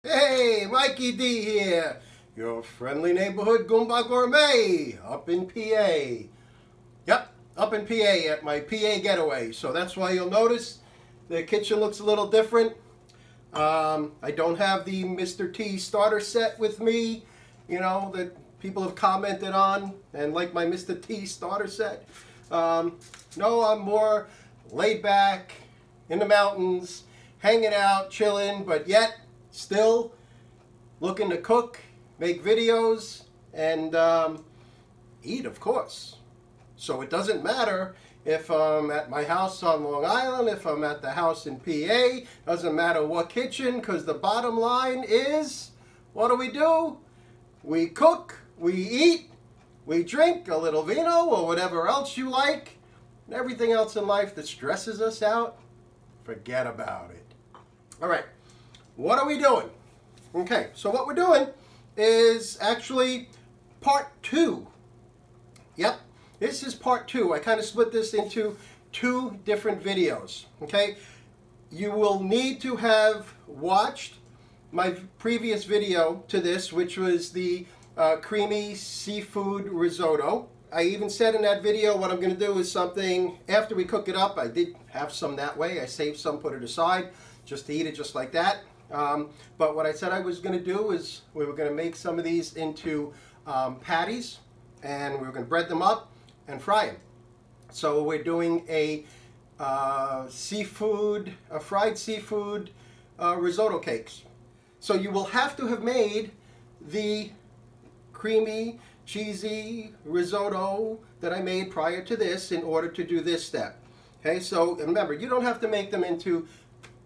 Hey, Mikey D here, your friendly neighborhood Goumba Gourmet up in PA. Yep, up in PA at my PA getaway. So that's why you'll notice the kitchen looks a little different. I don't have the Mr. T starter set with me, you know, that people have commented on and like my Mr. T starter set. No, I'm more laid back in the mountains, hanging out, chilling, but yet still looking to cook, make videos, and eat, of course. So it doesn't matter if I'm at my house on Long Island, if I'm at the house in PA, doesn't matter what kitchen, because the bottom line is, what do? We cook, we eat, we drink a little vino or whatever else you like, and everything else in life that stresses us out, forget about it. All right, what are we doing? Okay, so what we're doing is actually part 2. Yep, this is part 2. I kind of split this into 2 different videos. Okay, you will need to have watched my previous video to this, which was the creamy seafood risotto. I even said in that video what I'm going to do is something after we cook it up. I did have some that way. I saved some, put it aside just to eat it just like that. But what I said I was going to do is we were going to make some of these into patties, and we were going to bread them up and fry them. So we're doing a fried seafood risotto cakes. So you will have to have made the creamy, cheesy risotto that I made prior to this in order to do this step. Okay, so remember, you don't have to make them into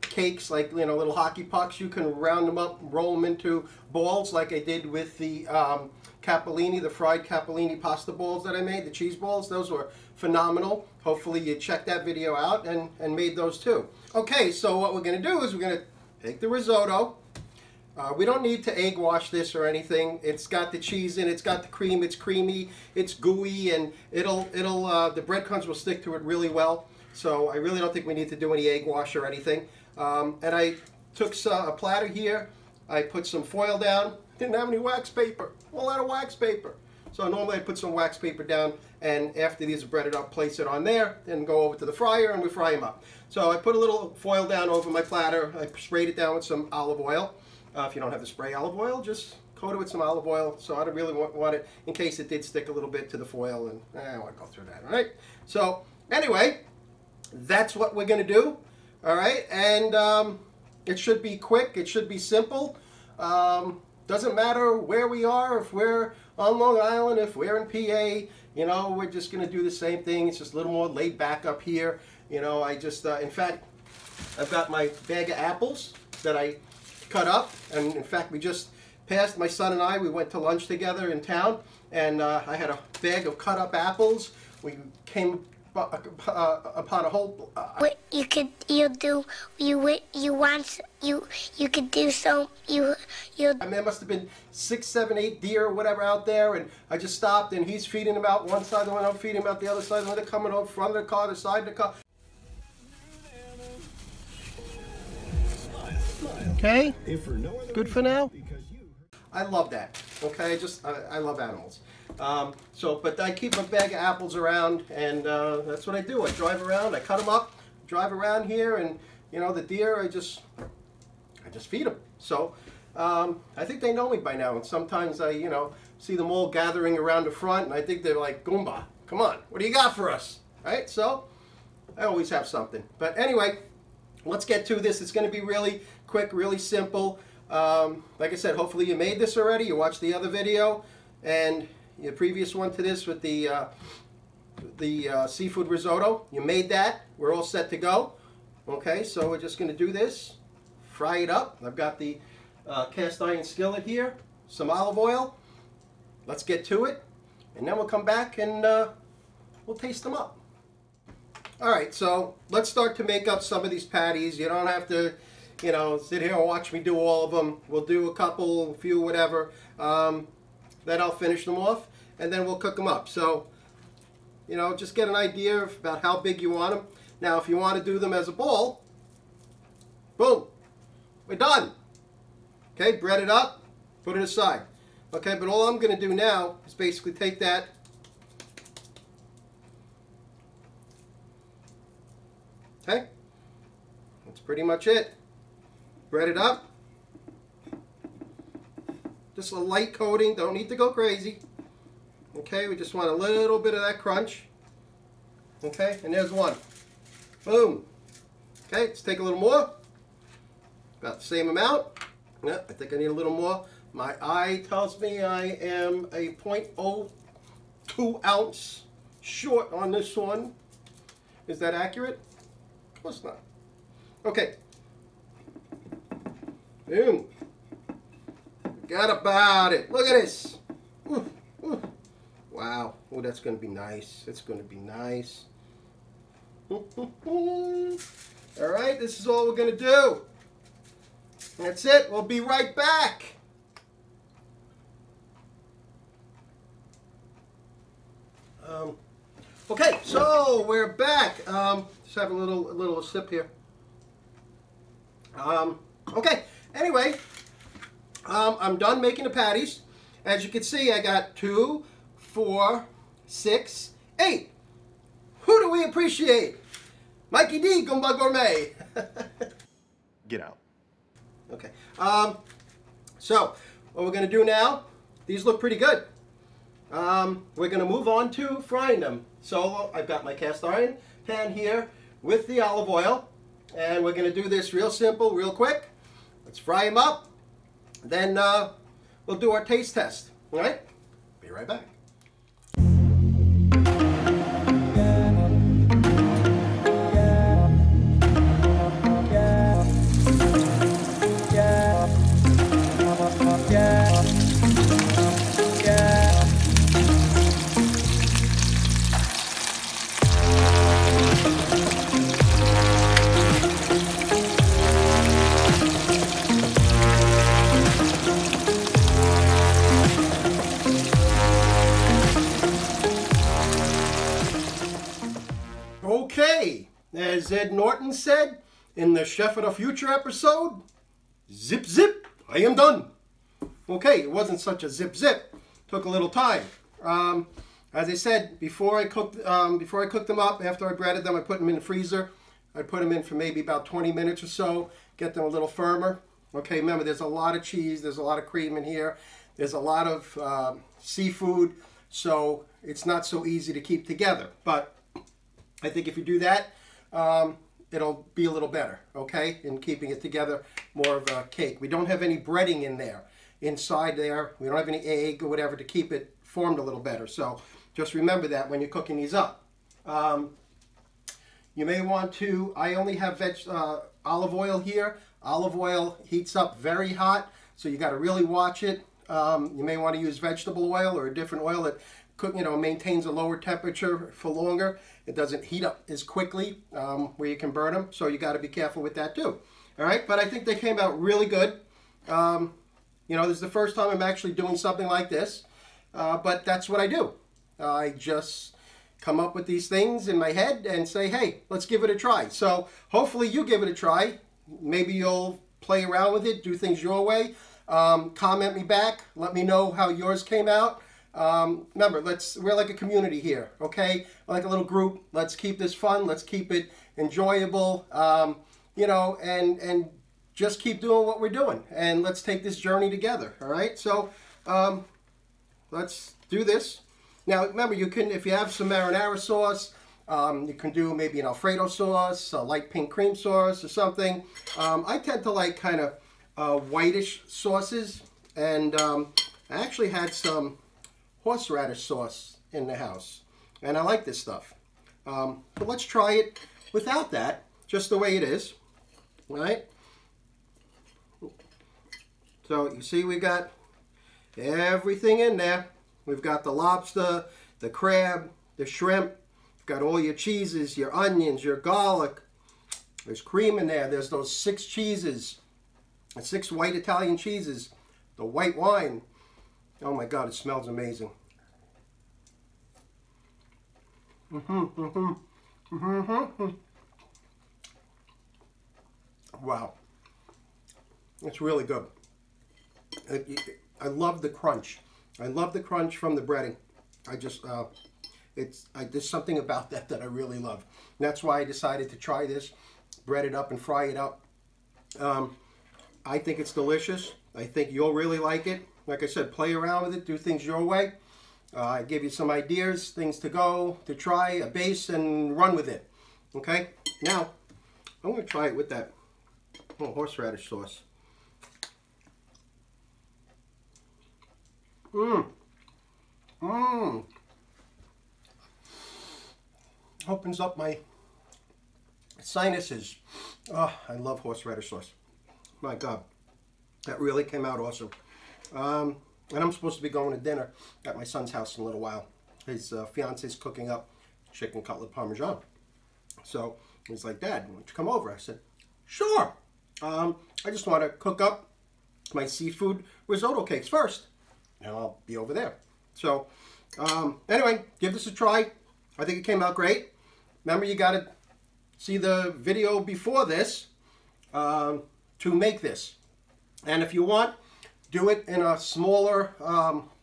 cakes like, you know, little hockey pucks. You can round them up, roll them into balls like I did with the capellini, the fried capellini pasta balls that I made, the cheese balls. Those were phenomenal. Hopefully you checked that video out and made those too. Okay, so what we're going to do is we're going to take the risotto. We don't need to egg wash this or anything. It's got the cheese in, it's got the cream, it's creamy, it's gooey, and the breadcrumbs will stick to it really well. So I really don't think we need to do any egg wash or anything. And I took a platter here, I put some foil down, didn't have any wax paper, all out of wax paper. So normally I put some wax paper down, and after these are breaded up, place it on there, then go over to the fryer and we fry them up. So I put a little foil down over my platter, I sprayed it down with some olive oil. If you don't have the spray olive oil, just coat it with some olive oil. So I don't really want it, in case it did stick a little bit to the foil, and I don't want to go through that, all right? So anyway, that's what we're going to do, all right? And it should be quick, it should be simple. Doesn't matter where we are, if we're on Long Island, if we're in PA, you know, we're just going to do the same thing. It's just a little more laid back up here. You know, I just, in fact, I've got my bag of apples that I cut up, and in fact we just passed, my son and I, we went to lunch together in town, and I had a bag of cut up apples. We came upon a whole what you could do so I mean, there must have been 6, 7, 8 deer or whatever out there, and I just stopped, and he's feeding them out one side of the window, I'm feeding them out the other side of the window, coming over front of the car, the side of the car. Okay, good for now. I love that. Okay, I love animals. But I keep a bag of apples around, and that's what I do. I drive around, I cut them up, drive around here, and you know, the deer, I just feed them. So I think they know me by now, and sometimes I, you know, see them all gathering around the front, and I think they're like, Goumba, come on, what do you got for us? Right? So I always have something. But anyway, let's get to this. It's going to be really quick, really simple. Like I said, hopefully you made this already. You watched the other video and the previous one to this with the seafood risotto. You made that. We're all set to go. Okay, so we're just going to do this. Fry it up. I've got the cast iron skillet here. Some olive oil. Let's get to it. And then we'll come back and we'll taste them up. Alright, so let's start to make up some of these patties. You don't have to, you know, sit here and watch me do all of them. We'll do a couple, a few, whatever. Then I'll finish them off, and then we'll cook them up. So You know, just get an idea about how big you want them. Now, if you want to do them as a ball, boom, we're done. Okay, bread it up, put it aside. Okay, but all I'm going to do now is basically take that okay, that's pretty much it. Bread it up. Just a light coating, don't need to go crazy. Okay, we just want a little bit of that crunch. Okay, and there's one. Boom. Okay, let's take a little more. About the same amount. Yeah, I think I need a little more. My eye tells me I am a 0.02 ounce short on this one. Is that accurate? Of course not. Okay. Boom. Forgot about it. Look at this. Ooh, ooh. Wow. Oh, that's going to be nice. It's going to be nice. All right, this is all we're going to do. That's it. We'll be right back. Okay, so we're back. Just have a little sip here. Okay. Anyway, I'm done making the patties. As you can see, I got 2, 4, 6, 8. Who do we appreciate? Mikey D, Goumba Gourmet. Get out. Okay. So what we're going to do now, these look pretty good. We're going to move on to frying them. So I've got my cast iron pan here with the olive oil. And we're going to do this real simple, real quick. Let's fry them up. Then we'll do our taste test. All right? Be right back. Okay, as Ed Norton said in the Chef of the Future episode, zip zip, I am done. Okay, it wasn't such a zip zip. Took a little time. As I said, before I cooked them up, after I breaded them, I put them in the freezer. I put them in for maybe about 20 minutes or so, get them a little firmer. Okay, remember there's a lot of cheese, there's a lot of cream in here, there's a lot of seafood, so it's not so easy to keep together. But I think if you do that, it'll be a little better, okay, in keeping it together, more of a cake. We don't have any breading in there, inside there. We don't have any egg or whatever to keep it formed a little better. So just remember that when you're cooking these up. You may want to, I only have olive oil here. Olive oil heats up very hot, so you got to really watch it. You may want to use vegetable oil or a different oil that maintains a lower temperature for longer. It doesn't heat up as quickly where you can burn them, so you got to be careful with that too. All right, but I think they came out really good. This is the first time I'm actually doing something like this, but that's what I do. I just come up with these things in my head and say, hey, let's give it a try. So hopefully you give it a try. Maybe you'll play around with it, do things your way. Comment me back. Let me know how yours came out. Remember, we're like a community here, okay? Like a little group. Let's keep this fun. Let's keep it enjoyable, and just keep doing what we're doing. And let's take this journey together, all right? So let's do this. Now, remember, you can, if you have some marinara sauce, you can do maybe an Alfredo sauce, a light pink cream sauce or something. I tend to like kind of whitish sauces, and I actually had some horseradish sauce in the house, and I like this stuff. But let's try it without that, just the way it is. All right? So you see we got everything in there. We've got the lobster, the crab, the shrimp. You've got all your cheeses, your onions, your garlic. There's cream in there. There's those 6 cheeses, 6 white Italian cheeses, the white wine. Oh my God, it smells amazing. Wow. It's really good. I love the crunch. I love the crunch from the breading. I just, there's something about that that I really love. And that's why I decided to try this, bread it up and fry it up. I think it's delicious. I think you'll really like it. Like I said, play around with it, do things your way. I give you some ideas, things to go, to try, a base, and run with it. Okay? Now, I'm going to try it with that horseradish sauce. Opens up my sinuses. Oh, I love horseradish sauce. My God, that really came out awesome. And I'm supposed to be going to dinner at my son's house in a little while. His fiance's cooking up chicken cutlet parmesan. So he's like, Dad, why don't you come over? I said, sure. I just want to cook up my seafood risotto cakes first, and I'll be over there. So anyway, give this a try. I think it came out great. Remember, you got to see the video before this to make this. And if you want, do it in a smaller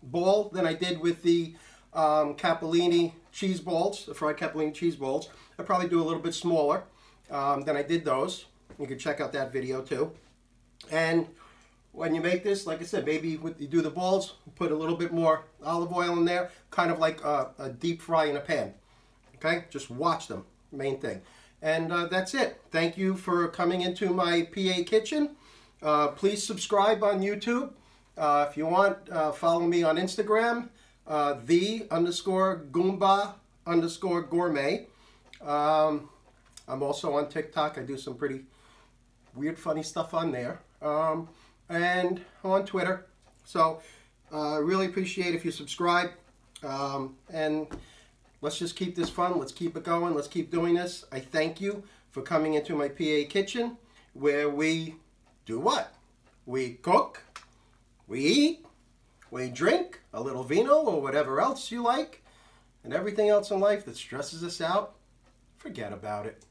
bowl than I did with the capellini cheese balls, the fried capellini cheese balls. I'd probably do a little bit smaller than I did those. You can check out that video too. And when you make this, like I said, maybe you do the balls, put a little bit more olive oil in there, kind of like a deep fry in a pan. Okay, just watch them, main thing. And that's it. Thank you for coming into my PA kitchen. Please subscribe on YouTube. If you want, follow me on Instagram, _Goumba_gourmet. I'm also on TikTok. I do some pretty weird, funny stuff on there. And on Twitter. So, really appreciate if you subscribe. And let's just keep this fun. Let's keep it going. Let's keep doing this. I thank you for coming into my PA kitchen, where we do what? We cook, we eat, we drink a little vino or whatever else you like, and everything else in life that stresses us out, forget about it.